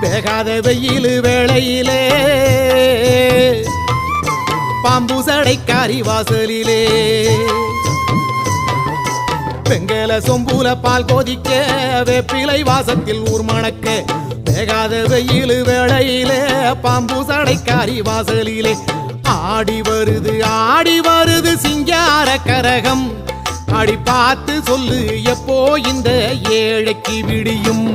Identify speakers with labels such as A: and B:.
A: வேகாத வெயில் வேளையிலே பாம்பு சடைக்காரி வாசலிலே வெங்கல சொம்புல பால் கொதிக்க வேப்பிலை வாசத்தில் ஊர் மணக்க வேகாத வெயில் வேளையிலே பாம்பு சடைக்காரி வாசலிலே ஆடி வருது சிங்கார கரகம் அடி பார்த்து சொல்லு எப்போ இந்த ஏழைக்கு விடியும்.